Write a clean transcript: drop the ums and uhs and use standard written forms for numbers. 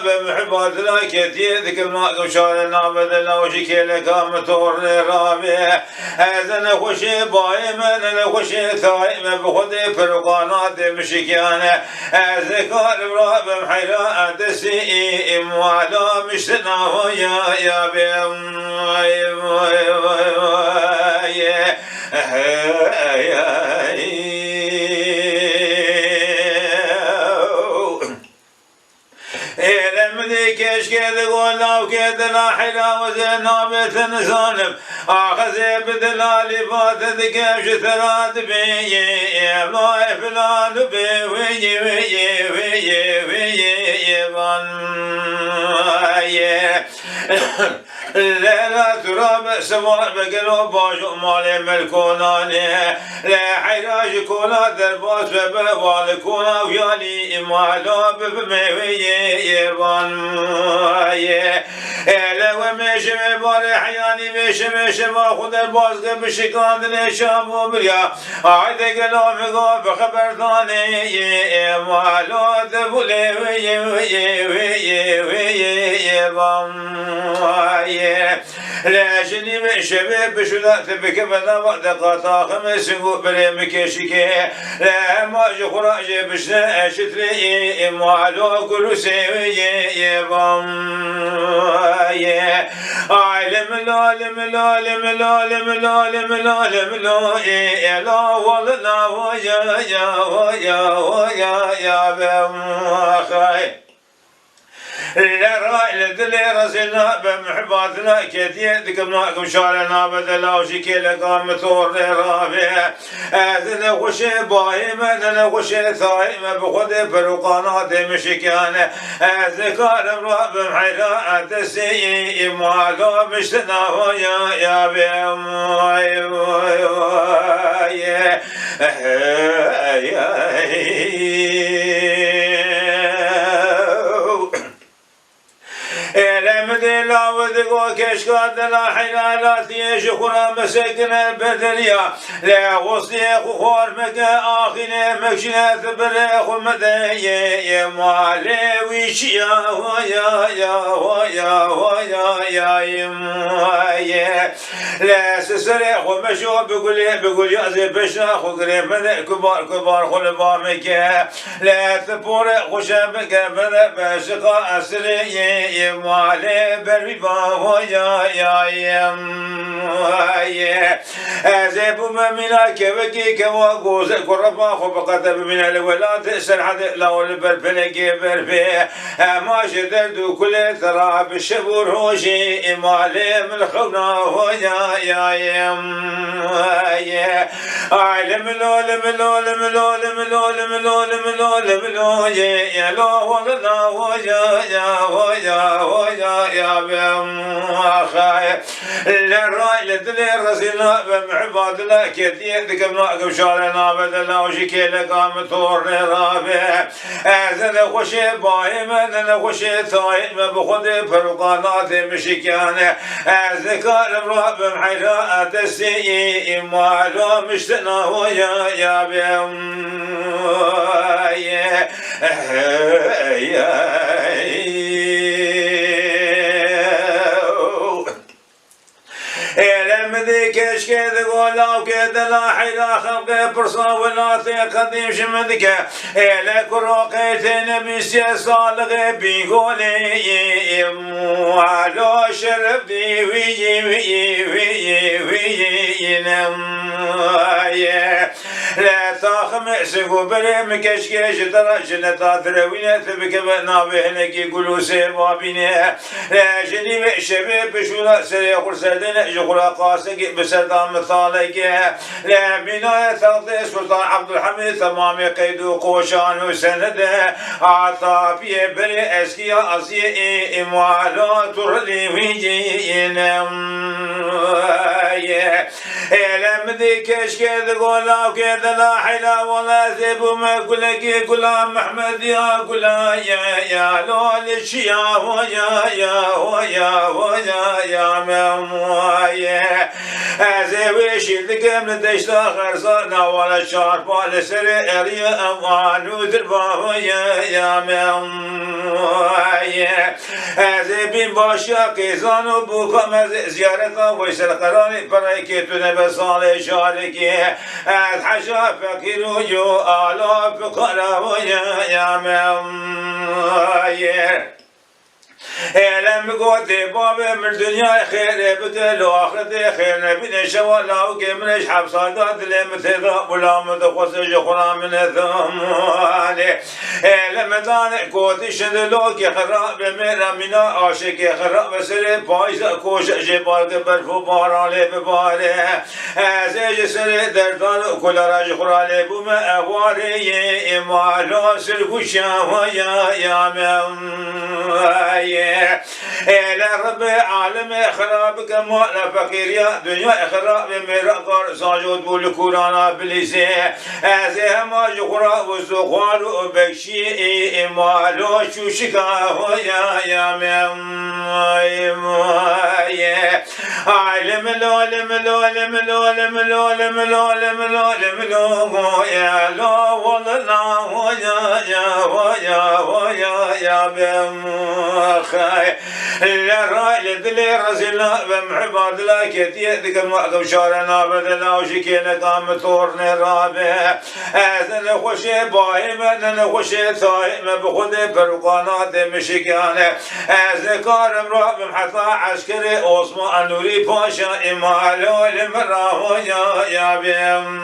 بمحبات لك يديك الماء وشارنا بدل وشكي لك مطور رابع أذن خوشي بايما أنا خوشي ثايم بخدي فرقانات مشكيانة أذكار براب محيرا تسي إموالا مشتنا يا بيم كشكد قولا وكد لا حلا وزنابت نسالم آخذ بدلالي فاتت كبش ثرات بي ما فلان بي وي وي وي وي لا تراب سواء بقلو باجو مالي ملكوناني لا حراج كولا درباس ببالكونا ويالي إمالا ببمي يبان لا ومشي ببالي حياني مشي خود الباز بشكان دني شامو بريا عيد قلومي قوب خبر ثاني إمالا دبولي وي وي وي وي يبان لا جني شباب بشدات بكبنا وقت قطع خمس بريم كشكي لا ما جخراج بشنا شتري معلو كل سوي يبام عالم العالم العالم العالم العالم العالم لا والله يا بام خاي لا رأي لدلي رسلنا بمحباتنا كتير دكمناكم شارنا بدلا وشكي لقام ثور رابع أذن وشي بايمة أذن وشي ثايمة بخد فرقانات مشكيانة أذكار براب محيرا تسي إمالو مشتنا يا بيم لا ودقو كشكاد لا حلالات يشخنا مسكنا البدريا لا غصي خور مكا آخنا مكشنا ثبريخ مدى مالي ويشيا ويا لا سسريخ ومشو بقول يأذي بشاخ وقريب مدى كبار خلبا مكا لا ثبور خشابك مدى بشقا أسري مالي بري بابا يا أزيب منا كبكي كوا جوز قربا خبقت من الولاد سرحد لو البرفلك برفي ما شدد كل تراب الشبور هوشي مالي من الخونا يا عالم العالم العالم العالم العالم العالم العالم يا لا والله يا بام خاي الرأي لدلي رسلنا بمحبات لا كتير دكمنا شارنا بدلنا وشكي لقام ثور رابع أذن خوشي بايمة أذن خوشي ثايم بخد فرقانات مشكيانة أذكار براب محيرا تسي إمالو مشتنا يا بام مذي كشكد قولا وكد لا حيلا خلق برصا ولاثي قديم شمدك إلا كروقيتين بيسي صالغ بيقولي وعلو شرف دي وي لا تاخم سقو بريم كشكش ترجنا تادروينة بكبنا بهنك يقولوا سيبا بينا لا جني شباب بشولا سري خرسدنا جغلا قاسق بسردام مثالك لا بناية تغطي سلطان عبد الحميد تمام قيد قوشان وسند عطابي بري اسكيا أزي إموالا ترلي ويجينا لم ذي كشكد قولا وكد لا حلا ولا زيب وما قلك غلام محمد يا قلا يا لولش يا ويا مموايا زيويش يلقى من دشتا خرصانا ولا شارب ولا سري اريا امان ودربا يا مموايا زيبين باشا قيزان وبوكا مز زيارة ويسر قراني برايكي تنبى صالح شاركي الحشا فقير ويو آلاف قرا يا مموايا لم قد باب من دنيا خير بدل آخرت خير نبي نشوالا وكمنش حبصادات لم تذا ولا مدخص جخرا من ثمالي لم دان قد شدلو كي خراب ميرا منا عاشق خراب سر بايز كوش جبال برفو بارالي بباري زيج سر دردان كل راج خرالي بما اواري امالو سرقشا ويا إلى رب عالم خرابك مولا فقير يا دنيا خراب ميرا قار ساجود بول كورانا بليسي أزيه ما جخرا وزخوار وبكشي إمالو شوشكا ويا عالم العالم العالم العالم العالم العالم العالم يا لا والله يا خاي لا راي لدلي رزلنا بمحباد لا كتير ذكر ما شارنا بدنا وشكينا قام ثورنا رابع أذن خوشي بايم أذن خوشي ثايم بخد برقانات مشكانة أذن كارم راب حتى عسكري عثمان نوري باشا إمالو المراه يا بيم